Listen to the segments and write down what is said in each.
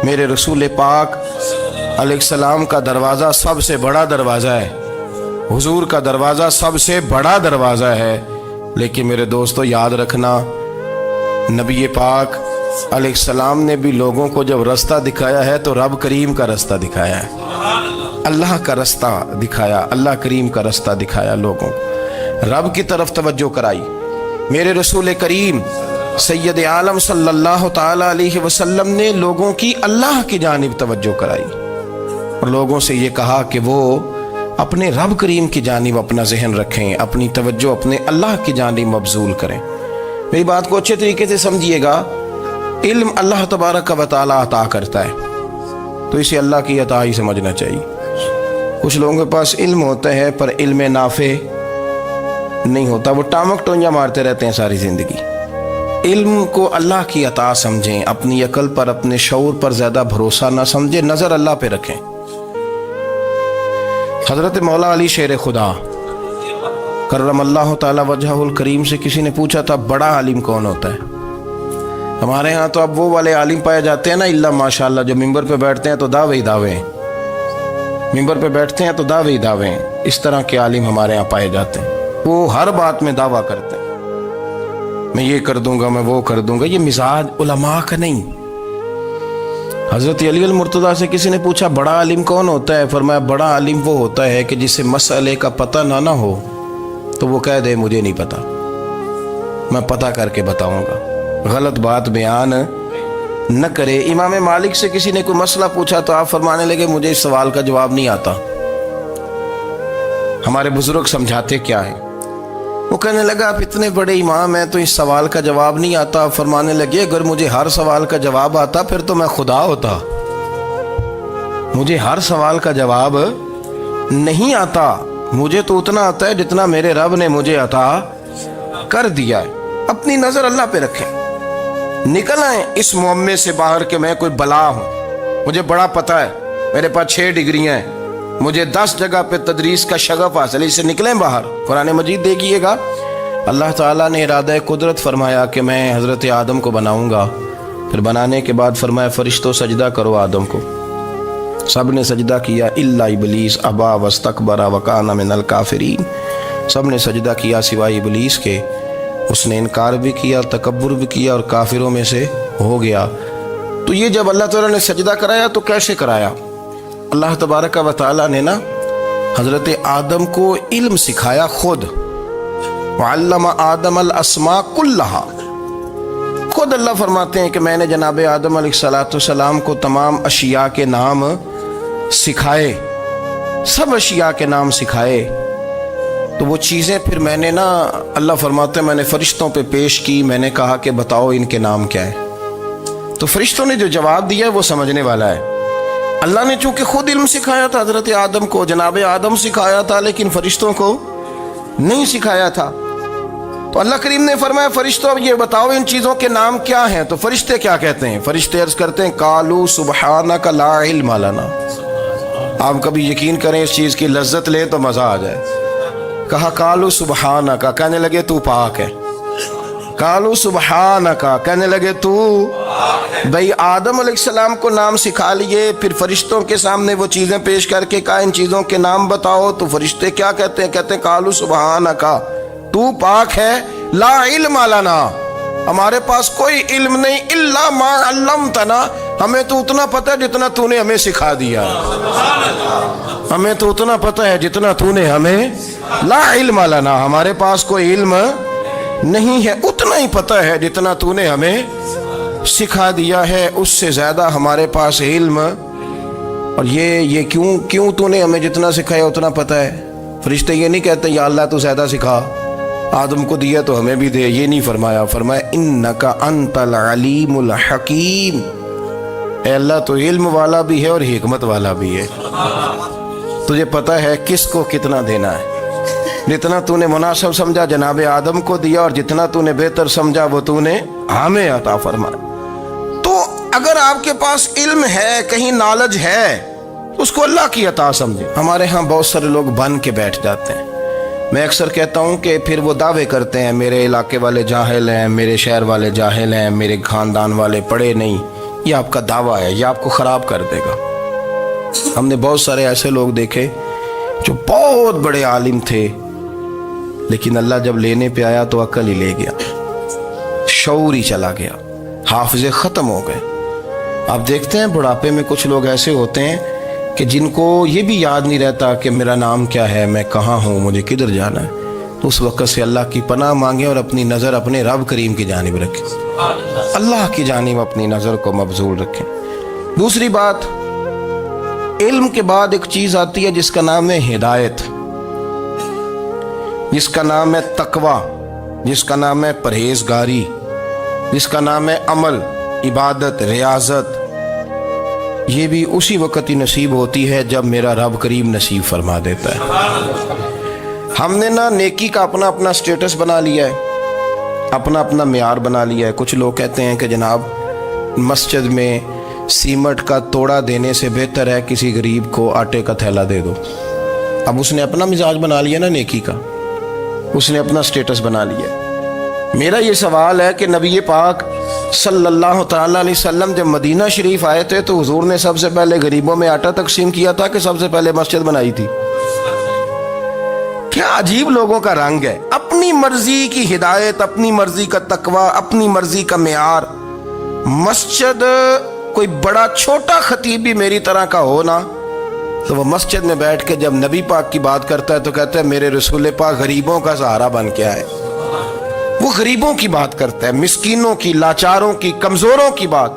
میرے رسول پاک علیہ السلام کا دروازہ سب سے بڑا دروازہ ہے، حضور کا دروازہ سب سے بڑا دروازہ ہے، لیکن میرے دوستو یاد رکھنا، نبی پاک علیہ السلام نے بھی لوگوں کو جب رستہ دکھایا ہے تو رب کریم کا رستہ دکھایا ہے، اللہ کا رستہ دکھایا، اللہ کریم کا رستہ دکھایا، لوگوں رب کی طرف توجہ کرائی۔ میرے رسول کریم سید عالم صلی اللہ تعالی علیہ وسلم نے لوگوں کی اللہ کی جانب توجہ کرائی اور لوگوں سے یہ کہا کہ وہ اپنے رب کریم کی جانب اپنا ذہن رکھیں، اپنی توجہ اپنے اللہ کی جانب مبذول کریں۔ میری بات کو اچھے طریقے سے سمجھیے گا، علم اللہ تبارک و تعالی عطا کرتا ہے تو اسے اللہ کی عطا ہی سمجھنا چاہیے۔ کچھ لوگوں کے پاس علم ہوتا ہے پر علم نافع نہیں ہوتا، وہ ٹامک ٹونجا مارتے رہتے ہیں ساری زندگی۔ علم کو اللہ کی عطا سمجھیں، اپنی عقل پر اپنے شعور پر زیادہ بھروسہ نہ سمجھیں، نظر اللہ پہ رکھیں۔ حضرت مولا علی شیر خدا کرم اللہ تعالی وجہہ الکریم سے کسی نے پوچھا تھا بڑا عالم کون ہوتا ہے؟ ہمارے ہاں تو اب وہ والے عالم پائے جاتے ہیں نا، اللہ ماشاءاللہ، جو ممبر پہ بیٹھتے ہیں تو دعوے ہی دعوے ہیں، ممبر پہ بیٹھتے ہیں تو دعوے ہی دعوے ہیں، اس طرح کے عالم ہمارے ہاں پائے جاتے ہیں، وہ ہر بات میں دعویٰ کرتے ہیں، میں یہ کر دوں گا، میں وہ کر دوں گا۔ یہ مزاج علماء کا نہیں۔ حضرت علی المرتضیٰ سے کسی نے پوچھا بڑا عالم کون ہوتا ہے؟ فرمایا بڑا عالم وہ ہوتا ہے کہ جسے مسئلے کا پتہ نہ ہو تو وہ کہہ دے مجھے نہیں پتا، میں پتہ کر کے بتاؤں گا، غلط بات بیان نہ کرے۔ امام مالک سے کسی نے کوئی مسئلہ پوچھا تو آپ فرمانے لگے مجھے اس سوال کا جواب نہیں آتا، ہمارے بزرگ سمجھاتے کیا ہیں؟ وہ کہنے لگا آپ اتنے بڑے امام ہیں تو اس سوال کا جواب نہیں آتا۔ فرمانے لگے اگر مجھے ہر سوال کا جواب آتا پھر تو میں خدا ہوتا، مجھے ہر سوال کا جواب نہیں آتا، مجھے تو اتنا آتا ہے جتنا میرے رب نے مجھے عطا کر دیا ہے۔ اپنی نظر اللہ پہ رکھیں، نکل آئیں اس معمے سے باہر کہ میں کوئی بلا ہوں، مجھے بڑا پتہ ہے، میرے پاس 6 ڈگریاں ہیں، مجھے 10 جگہ پہ تدریس کا شغف حاصل ہے، اس سے نکلیں باہر۔ قرآن مجید دیکھیے گا، اللہ تعالیٰ نے ارادہ قدرت فرمایا کہ میں حضرت آدم کو بناؤں گا، پھر بنانے کے بعد فرمایا فرشتوں سجدہ کرو آدم کو، سب نے سجدہ کیا الا ابلیس ابا واستکبر وکان من الکافرین، سب نے سجدہ کیا سوائے ابلیس کے، اس نے انکار بھی کیا، تکبر بھی کیا اور کافروں میں سے ہو گیا۔ تو یہ جب اللہ تعالیٰ نے سجدہ کرایا تو کیسے کرایا؟ اللہ تبارک و تعالیٰ نے نا حضرت آدم کو علم سکھایا خود، وعلم آدم الاسماء کلہا، خود اللہ فرماتے ہیں کہ میں نے جناب آدم علیہ السلام کو تمام اشیاء کے نام سکھائے، سب اشیاء کے نام سکھائے۔ تو وہ چیزیں پھر میں نے نا، اللہ فرماتے ہیں میں نے فرشتوں پہ پیش کی، میں نے کہا کہ بتاؤ ان کے نام کیا ہے، تو فرشتوں نے جو جواب دیا ہے وہ سمجھنے والا ہے۔ اللہ نے چونکہ خود علم سکھایا تھا حضرت آدم کو، جناب آدم سکھایا تھا لیکن فرشتوں کو نہیں سکھایا تھا، تو اللہ کریم نے فرمایا فرشتوں اب یہ بتاؤ ان چیزوں کے نام کیا ہیں؟ تو فرشتے کیا کہتے ہیں؟ فرشتے عرض کرتے ہیں قالوا سبحانک لا علم لنا۔ آپ کبھی یقین کریں اس چیز کی لذت لیں تو مزہ آ جائے۔ کہا قالوا سبحانک، کہنے لگے تو پاک ہے، قالوا سبحانک، کہنے لگے تو بھئی آدم علیہ السلام کو نام سکھا لیے، پھر فرشتوں کے سامنے وہ چیزیں پیش کر کے کہا ان چیزوں کے نام بتاؤ، تو فرشتے کیا کہتے ہیں؟ کہتے ہیں قالوا سبحانک، تو پاک ہے، لا علم لنا، ہمارے پاس کوئی علم نہیں، الا ما علمتنا، ہمیں تو اتنا پتہ ہے جتنا تو نے ہمیں سکھا دیا، ہمیں تو اتنا پتہ ہے جتنا تو نے ہمیں، لا علم لنا، ہمارے پاس کوئی علم نہیں ہے، اتنا ہی پتہ ہے جتنا تو نے ہمیں سکھا دیا ہے، اس سے زیادہ ہمارے پاس علم۔ اور یہ کیوں تو نے ہمیں جتنا سکھایا اتنا پتہ ہے؟ فرشتے یہ نہیں کہتے یا اللہ تو زیادہ سکھا، آدم کو دیا تو ہمیں بھی دے، یہ نہیں فرمایا، فرمایا انک انت العلیم الحکیم، اے اللہ تو علم والا بھی ہے اور حکمت والا بھی ہے، تجھے پتہ ہے کس کو کتنا دینا ہے، جتنا تو نے مناسب سمجھا جناب آدم کو دیا اور جتنا تو نے بہتر سمجھا وہ تو نے ہمیں عطا فرمایا۔ تو اگر آپ کے پاس علم ہے، کہیں نالج ہے، اس کو اللہ کی عطا سمجھے۔ ہمارے ہاں بہت سارے لوگ بن کے بیٹھ جاتے ہیں، میں اکثر کہتا ہوں کہ پھر وہ دعوے کرتے ہیں میرے علاقے والے جاہل ہیں، میرے شہر والے جاہل ہیں، میرے خاندان والے پڑھے نہیں، یہ آپ کا دعویٰ ہے، یہ آپ کو خراب کر دے گا۔ ہم نے بہت سارے ایسے لوگ دیکھے جو بہت بڑے عالم تھے، لیکن اللہ جب لینے پہ آیا تو عقل ہی لے گیا، شعور ہی چلا گیا، حافظے ختم ہو گئے۔ آپ دیکھتے ہیں بڑھاپے میں کچھ لوگ ایسے ہوتے ہیں کہ جن کو یہ بھی یاد نہیں رہتا کہ میرا نام کیا ہے، میں کہاں ہوں، مجھے کدھر جانا ہے۔ تو اس وقت سے اللہ کی پناہ مانگیں اور اپنی نظر اپنے رب کریم کی جانب رکھیں، اللہ کی جانب اپنی نظر کو مبذول رکھیں۔ دوسری بات، علم کے بعد ایک چیز آتی ہے جس کا نام ہے ہدایت، جس کا نام ہے تقویٰ، جس کا نام ہے پرہیزگاری، جس کا نام ہے عمل، عبادت، ریاضت۔ یہ بھی اسی وقت ہی نصیب ہوتی ہے جب میرا رب کریم نصیب فرما دیتا ہے۔ ہم نے نا نیکی کا اپنا اپنا سٹیٹس بنا لیا ہے، اپنا اپنا معیار بنا لیا ہے۔ کچھ لوگ کہتے ہیں کہ جناب مسجد میں سیمٹ کا توڑا دینے سے بہتر ہے کسی غریب کو آٹے کا تھیلا دے دو۔ اب اس نے اپنا مزاج بنا لیا نا نیکی کا، اس نے اپنا سٹیٹس بنا لیا۔ میرا یہ سوال ہے کہ نبی پاک صلی اللہ تعالیٰ علیہ وسلم جب مدینہ شریف آئے تھے تو حضور نے سب سے پہلے غریبوں میں آٹا تقسیم کیا تھا کہ سب سے پہلے مسجد بنائی تھی؟ کیا عجیب لوگوں کا رنگ ہے، اپنی مرضی کی ہدایت، اپنی مرضی کا تقویٰ، اپنی مرضی کا معیار۔ مسجد کوئی بڑا چھوٹا خطیب بھی میری طرح کا ہو نا تو وہ مسجد میں بیٹھ کے جب نبی پاک کی بات کرتا ہے تو کہتا ہے میرے رسول پاک غریبوں کا سہارا بن کے آئے۔ وہ غریبوں کی بات کرتا ہے، مسکینوں کی، لاچاروں کی، کمزوروں کی بات۔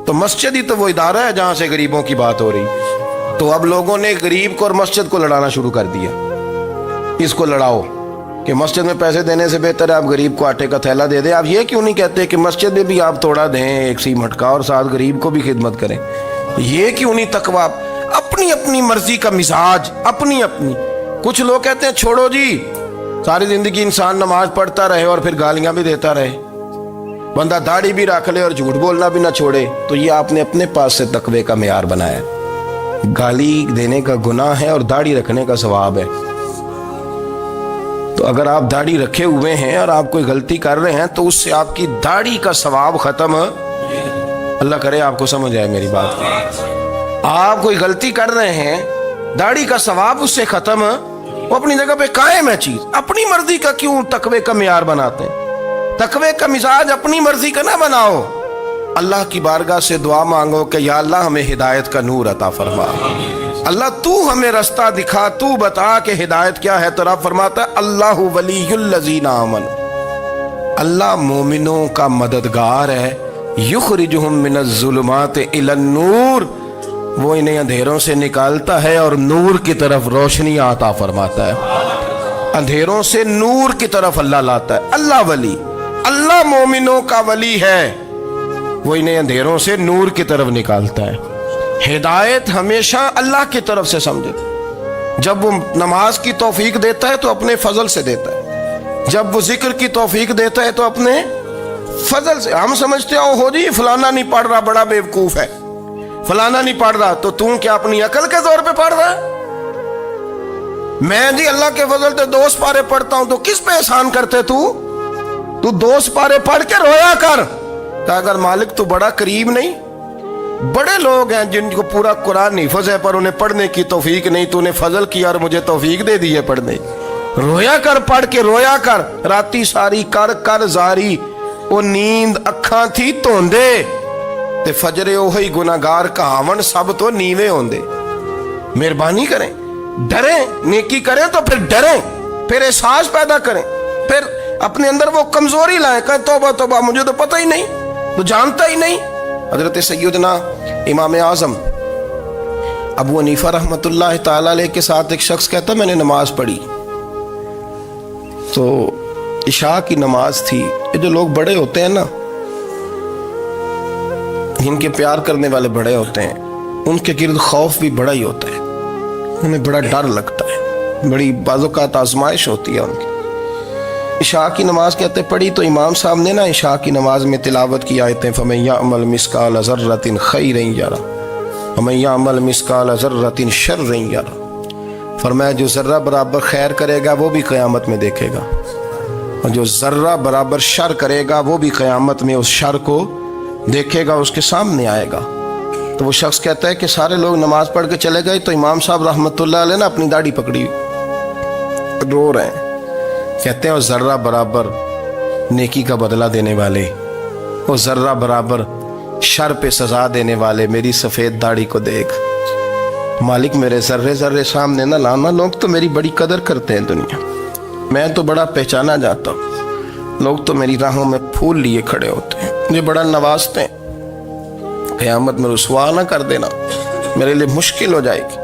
تو مسجد ہی تو وہ ادارہ ہے جہاں سے غریبوں کی بات ہو رہی۔ تو اب لوگوں نے غریب کو اور مسجد کو لڑانا شروع کر دیا، اس کو لڑاؤ کہ مسجد میں پیسے دینے سے بہتر ہے آپ غریب کو آٹے کا تھیلا دے دیں۔ آپ یہ کیوں نہیں کہتے کہ مسجد میں بھی آپ توڑا دیں ایک سیمٹ کا اور ساتھ غریب کو بھی خدمت کریں؟ یہ کیوں نہیں تقویٰ؟ اپنی اپنی مرضی کا مزاج، اپنی اپنی۔ کچھ لوگ کہتے ہیں چھوڑو جی، ساری زندگی انسان نماز پڑھتا رہے اور پھر گالیاں بھی دیتا رہے، بندہ داڑھی بھی رکھ لے اور جھوٹ بولنا بھی نہ چھوڑے۔ تو یہ آپ نے اپنے پاس سے تقوی کا معیار بنایا۔ گالی دینے کا گناہ ہے اور داڑھی رکھنے کا ثواب ہے۔ تو اگر آپ داڑھی رکھے ہوئے ہیں اور آپ کوئی غلطی کر رہے ہیں تو اس سے آپ کی داڑھی کا ثواب ختم، اللہ کرے آپ کو سمجھ آئے میری بات۔ آپ کوئی غلطی کر رہے ہیں، داڑھی کا ثواب اس سے ختم، وہ اپنی جگہ پہ قائم ہے چیز۔ اپنی مرضی کا کیوں تقوی کا معیار بناتے ہیں؟ تقوی کا مزاج اپنی مرضی کا نہ بناؤ۔ اللہ کی بارگاہ سے دعا مانگو کہ یا اللہ ہمیں ہدایت کا نور عطا فرما، اللہ تو ہمیں رستہ دکھا، تو بتا کہ ہدایت کیا ہے۔ تو رب فرماتا ہے اللہ ولی الذین آمنوا، اللہ مومنوں کا مددگار ہے، یخرجہم من الظلمات الی النور، وہ انہیں اندھیروں سے نکالتا ہے اور نور کی طرف روشنی عطا فرماتا ہے۔ اندھیروں سے نور کی طرف اللہ لاتا ہے۔ اللہ ولی، اللہ مومنوں کا ولی ہے، وہ انہیں اندھیروں سے نور کی طرف نکالتا ہے۔ ہدایت ہمیشہ اللہ کی طرف سے سمجھے۔ جب وہ نماز کی توفیق دیتا ہے تو اپنے فضل سے دیتا ہے، جب وہ ذکر کی توفیق دیتا ہے تو اپنے فضل سے۔ ہم سمجھتے ہو جی فلانا نہیں پڑھ رہا بڑا بیوقوف ہے، فلانا نہیں پڑھ رہا، تو تم کیا اپنی عقل کے زور پہ پڑھ رہا ہے؟ میں جی اللہ کے فضل سے 2 سپارے پڑھتا ہوں، تو کس پہ احسان کرتے تو 2 سپارے پڑھ کے رویا کر کہ اگر مالک تو بڑا قریب نہیں۔ بڑے لوگ ہیں جن کو پورا قرآن حفظ ہے پر انہیں پڑھنے کی توفیق نہیں، تو انہیں فضل کیا اور مجھے توفیق دے دی ہے پڑھنے۔ رویا کر، پڑھ کے رویا کر، راتی ساری کر کر زاری، وہ نیند اکھاں تھی توندے تے فجرے اوہی گناہگار کہاون سب تو نیوے ہوندے۔ مہربانی کریں، ڈریں، نیکی کریں تو پھر ڈریں، پھر احساس پیدا کریں، پھر اپنے اندر وہ کمزوری لائیں کہ توبہ توبہ مجھے تو پتہ ہی نہیں، تو جانتا ہی نہیں۔ حضرت سیدنا امام اعظم ابو حنیفہ رحمۃ اللہ تعالی علیہ کے ساتھ ایک شخص کہتا میں نے نماز پڑھی تو عشاء کی نماز تھی۔ یہ جو لوگ بڑے ہوتے ہیں نا، جن کے پیار کرنے والے بڑے ہوتے ہیں، ان کے گرد خوف بھی بڑا ہی ہوتا ہے، انہیں بڑا ڈر لگتا ہے، بڑی بعض اوقات آزمائش ہوتی ہے ان کی۔ عشاء کی نماز کہتے پڑھی تو امام صاحب نے نا عشاء کی نماز میں تلاوت کی آیتیں فَمَن يَعْمَلْ مِثْقَالَ ذَرَّةٍ خَيْرًا يَرَهُ وَمَن يَعْمَلْ مِثْقَالَ ذَرَّةٍ شَرًّا يَرَهُ، فرمایا جو ذرہ برابر خیر کرے گا وہ بھی قیامت میں دیکھے گا، اور جو ذرہ برابر شر کرے گا وہ بھی قیامت میں اس شر کو دیکھے گا اس کے سامنے آئے گا. تو وہ شخص کہتا ہے کہ سارے لوگ نماز پڑھ کے چلے گئے تو امام صاحب رحمۃ اللہ علیہ نے اپنی داڑھی پکڑی رو رہے ہیں. کہتے ہیں وہ ذرہ برابر نیکی کا بدلہ دینے والے، وہ ذرہ برابر شر پہ سزا دینے والے میری سفید داڑھی کو دیکھ. مالک میرے ذرے ذرے سامنے نہ لانا، لوگ تو میری بڑی قدر کرتے ہیں دنیا، میں تو بڑا پہچانا جاتا ہوں، لوگ تو میری راہوں میں پھول لیے کھڑے ہوتے ہیں، مجھے بڑا نوازتے ہیں. قیامت میں رسوا نہ کر دینا، میرے لیے مشکل ہو جائے گی.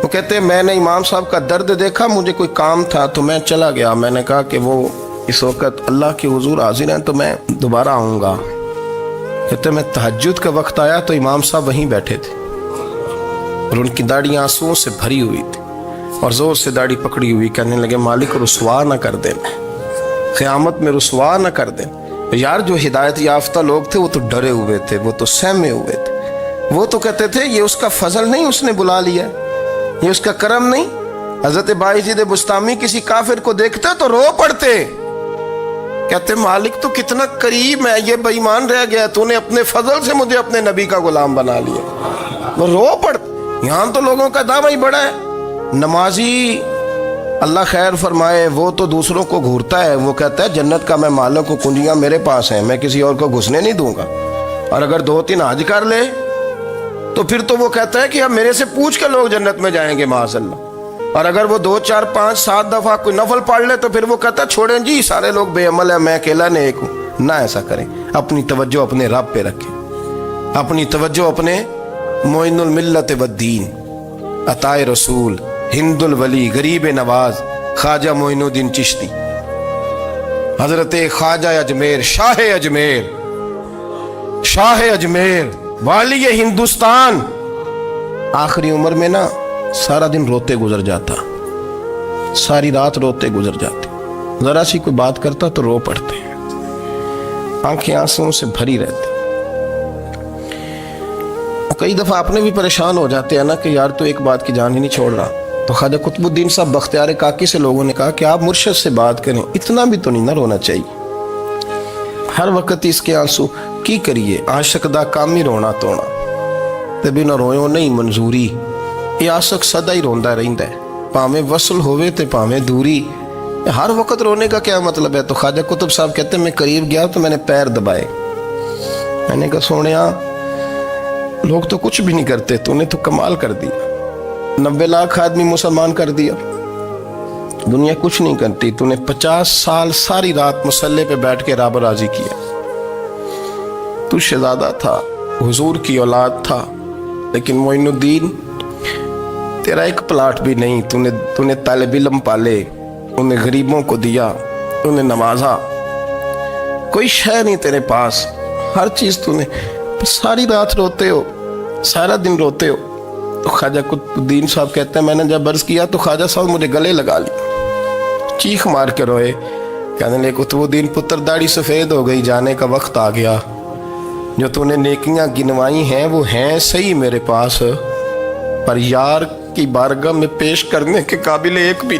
وہ کہتے ہیں میں نے امام صاحب کا درد دیکھا، مجھے کوئی کام تھا تو میں چلا گیا. میں نے کہا کہ وہ اس وقت اللہ کے حضور حاضر ہیں تو میں دوبارہ آؤں گا. کہتے ہیں میں تہجد کا وقت آیا تو امام صاحب وہیں بیٹھے تھے اور ان کی داڑھی آنسوؤں سے بھری ہوئی تھی اور زور سے داڑھی پکڑی ہوئی. کہنے لگے مالک رسوا نہ کر دینا، قیامت میں رسوا نہ کر دینا. یار جو ہدایت یافتہ لوگ تھے وہ تو ڈرے ہوئے تھے، وہ تو سہمے ہوئے تھے، وہ تو کہتے تھے یہ اس کا فضل نہیں، اس نے بلا لیا، یہ اس کا کرم نہیں. حضرت باعزید بستامی کسی کافر کو دیکھتے تو رو پڑتے، کہتے مالک تو کتنا قریب ہے، یہ بے ایمان رہ گیا، تو نے اپنے فضل سے مجھے اپنے نبی کا غلام بنا لیا. وہ رو پڑتے. یہاں تو لوگوں کا دعویٰ ہی بڑا ہے. نمازی اللہ خیر فرمائے وہ تو دوسروں کو گھورتا ہے، وہ کہتا ہے جنت کا میں مالک ہوں، کنجیاں میرے پاس ہیں، میں کسی اور کو گھسنے نہیں دوں گا. اور اگر 2-3 حج کر لے تو پھر تو وہ کہتا ہے کہ اب میرے سے پوچھ کے لوگ جنت میں جائیں گے معاذ اللہ. اور اگر وہ 2 4 5 7 دفعہ کوئی نفل پڑھ لے تو پھر وہ کہتا ہے چھوڑیں جی سارے لوگ بے عمل ہیں، میں اکیلا نیک ہوں. نہ ایسا کریں، اپنی توجہ اپنے رب پہ رکھیں، اپنی توجہ اپنے معین الملت والدین، عطا رسول، ہند الولی، غریب نواز، خواجہ معین الدین چشتی، حضرت خواجہ اجمیر، شاہ اجمیر، والی ہندوستان. آخری عمر میں نا سارا دن روتے گزر جاتا، ساری رات روتے گزر جاتے، ذرا سی کوئی بات کرتا تو رو پڑتے، آنکھیں آنسوں سے بھری رہتی. کئی دفعہ اپنے بھی پریشان ہو جاتے ہیں نا کہ یار تو ایک بات کی جان ہی نہیں چھوڑ رہا. تو خواجہ قطب الدین صاحب بختیار کاکی سے لوگوں نے کہا کہ آپ مرشد سے بات کریں، اتنا بھی تو نہیں نہ رونا چاہیے، ہر وقت اس کے آنسو کی کریے. عاشق دا کام ہی رونا تونا تے بنا رویوں نہیں منظوری. یہ عاشق سدا ہی روندا رہندا ہے، پاویں وصل ہوئے تے پاویں دوری. ہر وقت رونے کا کیا مطلب ہے؟ تو خواجہ قطب صاحب کہتے ہیں میں قریب گیا تو میں نے پیر دبائے، میں نے کہا سونیا لوگ تو کچھ بھی نہیں کرتے، تو نے تو کمال کر دیا، 90 لاکھ آدمی مسلمان کر دیا، دنیا کچھ نہیں کرتی، تو نے 50 سال ساری رات مصلے پہ بیٹھ کے رب راضی کیا. تو شہزادہ تھا، حضور کی اولاد تھا، لیکن معین الدین تیرا ایک پلاٹ بھی نہیں، تو نے طالب علم پالے، انہیں غریبوں کو دیا، انہیں نوازا، کوئی شے نہیں تیرے پاس، ہر چیز تو نے. ساری رات روتے ہو، سارا دن روتے ہو. تو خواجہ قطب الدین صاحب کہتے ہیں میں نے جب عرض کیا تو خواجہ صاحب مجھے گلے لگا لی، چیخ مار کے روئے، کہنے لگے قطب الدین پتر داڑھی سفید ہو گئی، جانے کا وقت آ گیا، جو تو نے نیکیاں گنوائی ہیں وہ ہیں صحیح میرے پاس، پر یار کی بارگاہ میں پیش کرنے کے قابل ایک بھی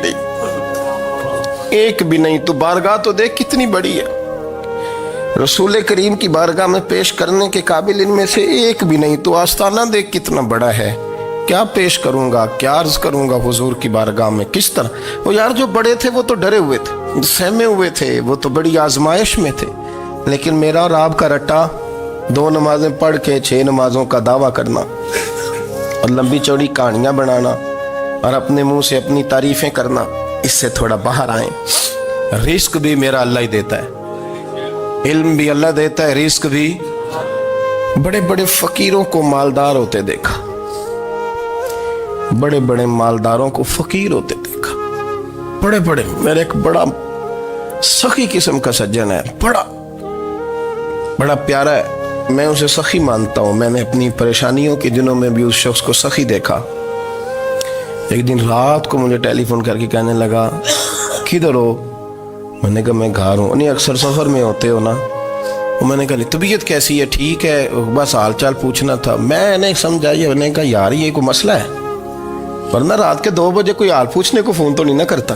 نہیں. تو بارگاہ تو دیکھ کتنی بڑی ہے، رسول کریم کی بارگاہ میں پیش کرنے کے قابل ان میں سے ایک بھی نہیں. تو آستانہ دیکھ کتنا بڑا ہے، کیا پیش کروں گا، کیا عرض کروں گا حضور کی بارگاہ میں، کس طرح. وہ یار جو بڑے تھے وہ تو ڈرے ہوئے تھے، سہمے ہوئے تھے، وہ تو بڑی آزمائش میں تھے، لیکن میرا اور آپ کا رٹا 2 نمازیں پڑھ کے 6 نمازوں کا دعویٰ کرنا اور لمبی چوڑی کہانیاں بنانا اور اپنے منہ سے اپنی تعریفیں کرنا، اس سے تھوڑا باہر آئیں. رزق بھی میرا اللہ ہی دیتا ہے، علم بھی اللہ دیتا ہے، رزق بھی. بڑے بڑے فقیروں کو مالدار ہوتے دیکھا، بڑے بڑے مالداروں کو فقیر ہوتے دیکھا، بڑے بڑے. میرے ایک بڑا سخی قسم کا سجن ہے، بڑا پیارا ہے، میں اسے سخی مانتا ہوں. میں نے اپنی پریشانیوں کے دنوں میں بھی اس شخص کو سخی دیکھا. ایک دن رات کو مجھے ٹیلی فون کر کے کہنے لگا کدھر ہو؟ میں نے کہا میں گھر ہوں. نہیں اکثر سفر میں ہوتے ہو نا؟ میں نے کہا طبیعت کیسی ہے؟ ٹھیک ہے، بس حال چال پوچھنا تھا. میں نے سمجھائی، میں نے کہا یار یہ کوئی مسئلہ ہے، ورنہ رات کے 2 بجے کوئی حال پوچھنے کو فون تو نہیں نہ کرتا.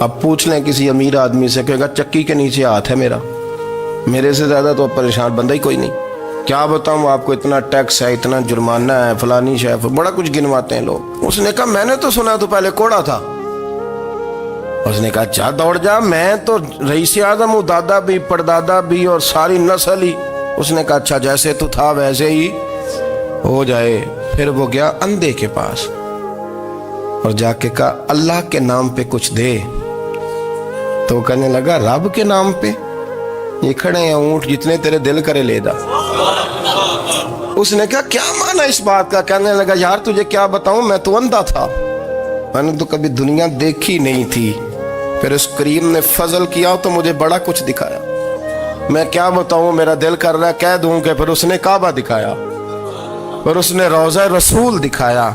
اب پوچھ لیں کسی امیر آدمی سے، کہے گا چکی کے نیچے ہاتھ ہے میرا، میرے سے زیادہ تو اب پریشان بندہ ہی کوئی نہیں۔ کیا بتاؤں آپ کو، اتنا ٹیکس ہے، اتنا جرمانہ ہے، فلانی شے، بڑا کچھ گنواتے ہیں لوگ۔ اس نے کہا میں نے تو سنا تو پہلے کوڑا تھا۔ اس نے کہا جا دوڑ جا، میں تو رئیس اعظم ہوں، دادا بھی پردادا بھی اور ساری نسل ہی۔ اس نے کہا اچھا جیسے تو تھا ویسے ہی ہو جائے۔ پھر وہ گیا اندھے کے پاس اور جا کے کہا اللہ کے نام پہ کچھ دے۔ تو کہنے لگا رب کے نام پہ؟ یہ کھڑے ہیں اونٹ جتنے تیرے دل کرے لے دا۔ اس نے کہا کیا معنی اس بات کا؟ کہنے لگا یار تجھے کیا بتاؤں، میں تو اندھا تھا، میں نے تو کبھی دنیا دیکھی نہیں تھی، پھر اس کریم نے فضل کیا تو مجھے بڑا کچھ دکھایا۔ میں کیا بتاؤں، میرا دل کر رہا ہے کہہ دوں کہ پھر اس نے کعبہ دکھایا، پھر اس نے روضہ رسول دکھایا،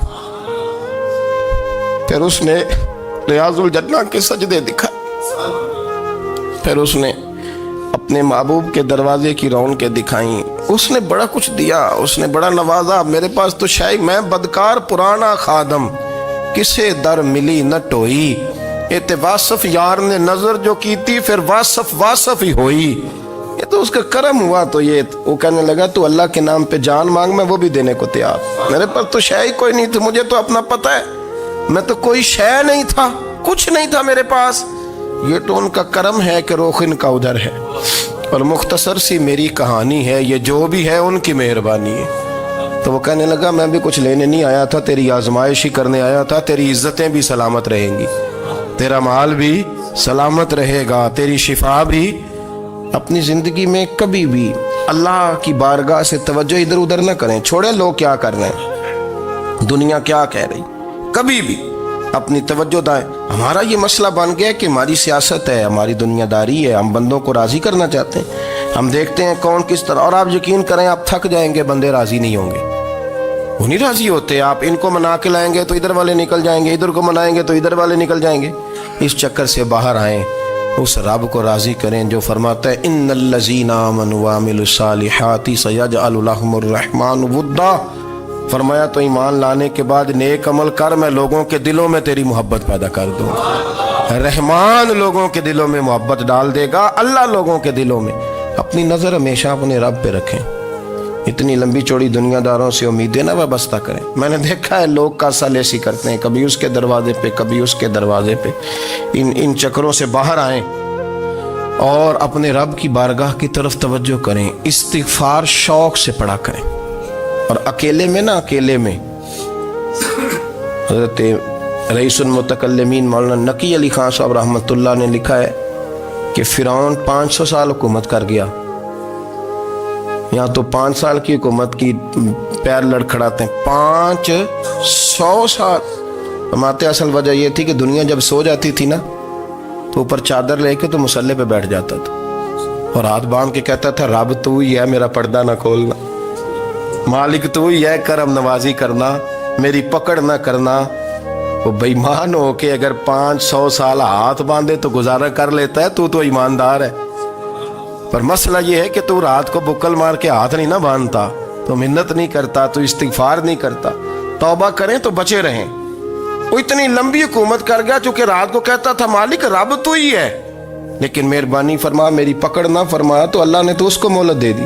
پھر اس نے ریاض الجنہ کے سجدے دکھائے، پھر اس نے اپنے محبوب کے دروازے کی رونقیں دکھائیں۔ اس نے بڑا کچھ دیا، اس نے بڑا نوازا۔ میرے پاس تو شاید میں بدکار پرانا خادم، کسے در ملی نہ ٹوئی، ایت واصف یار نے نظر جو کی تھی، پھر واصف ہی ہوئی۔ یہ تو اس کا کرم ہوا۔ تو یہ وہ کہنے لگا تو اللہ کے نام پہ جان مانگ، میں وہ بھی دینے کو تیار۔ میرے پاس تو شے کوئی نہیں تھی، مجھے تو اپنا پتہ ہے، میں تو کوئی شے نہیں تھا، کچھ نہیں تھا میرے پاس۔ یہ تو ان کا کرم ہے کہ رخ ان کا ادھر ہے، اور مختصر سی میری کہانی ہے، یہ جو بھی ہے ان کی مہربانی ہے۔ تو وہ کہنے لگا میں بھی کچھ لینے نہیں آیا تھا، تیری آزمائش ہی کرنے آیا تھا، تیری عزتیں بھی سلامت رہیں گی، تیرا مال بھی سلامت رہے گا، تیری شفا بھی۔ اپنی زندگی میں کبھی بھی اللہ کی بارگاہ سے توجہ ادھر ادھر نہ کریں، چھوڑیں لوگ کیا کر رہے ہیں، دنیا کیا کہہ رہی، کبھی بھی اپنی توجہ دائیں۔ ہمارا یہ مسئلہ بن گیا کہ ہماری سیاست ہے، ہماری دنیا داری ہے، ہم بندوں کو راضی کرنا چاہتے ہیں، ہم دیکھتے ہیں کون کس طرح، اور آپ یقین کریں آپ تھک جائیں گے، بندے راضی نہیں ہوں گے، وہ نہیں راضی ہوتے۔ آپ ان کو منا کے لائیں گے تو ادھر والے نکل جائیں گے، ادھر کو منائیں گے تو ادھر والے نکل جائیں گے۔ اس چکر سے باہر آئیں، اس رب کو راضی کریں جو فرماتا ہے ان الذین آمنوا وعملوا الصالحات سیجعل لهم الرحمن ودا۔ فرمایا تو ایمان لانے کے بعد نیک عمل کر، میں لوگوں کے دلوں میں تیری محبت پیدا کر دوں گا۔ رحمان لوگوں کے دلوں میں محبت ڈال دے گا، اللہ لوگوں کے دلوں میں۔ اپنی نظر ہمیشہ اپنے رب پہ رکھیں، اتنی لمبی چوڑی دنیا داروں سے امیدیں نہ وابستہ کریں۔ میں نے دیکھا ہے لوگ کاسا لیسی کرتے ہیں، کبھی اس کے دروازے پہ کبھی اس کے دروازے پہ۔ ان چکروں سے باہر آئیں اور اپنے رب کی بارگاہ کی طرف توجہ کریں، استغفار شوق سے پڑھا کریں، اور اکیلے میں نہ، اکیلے میں۔ حضرت رئیس المتکلمین مولانا نقی علی خان صاحب رحمۃ اللہ نے لکھا ہے کہ فرعون 500 سال حکومت کر گیا، یہاں تو 5 سال کی حکومت کی پیر لڑکھڑاتے ہیں، 500 سال۔ فرماتے اصل وجہ یہ تھی کہ دنیا جب سو جاتی تھی نا تو اوپر چادر لے کے تو مصلے پہ بیٹھ جاتا تھا اور ہاتھ باندھ کے کہتا تھا رب تو ہی ہے، میرا پردہ نہ کھولنا، مالک تو ہی ہے، کرم نوازی کرنا، میری پکڑ نہ کرنا۔ وہ بے ایمان ہو کے اگر 500 سال ہاتھ باندھے تو گزارا کر لیتا ہے، تو ایماندار ہے۔ پر مسئلہ یہ ہے کہ تو رات کو بکل مار کے ہاتھ نہیں نہ باندھتا، تو منت نہیں کرتا، تو استغفار نہیں کرتا۔ توبہ کریں تو بچے رہیں۔ وہ اتنی لمبی حکومت کر گیا چونکہ رات کو کہتا تھا مالک رب تو ہی ہے، لیکن مہربانی فرما، میری پکڑ نہ فرمایا تو اللہ نے تو اس کو مہلت دے دی۔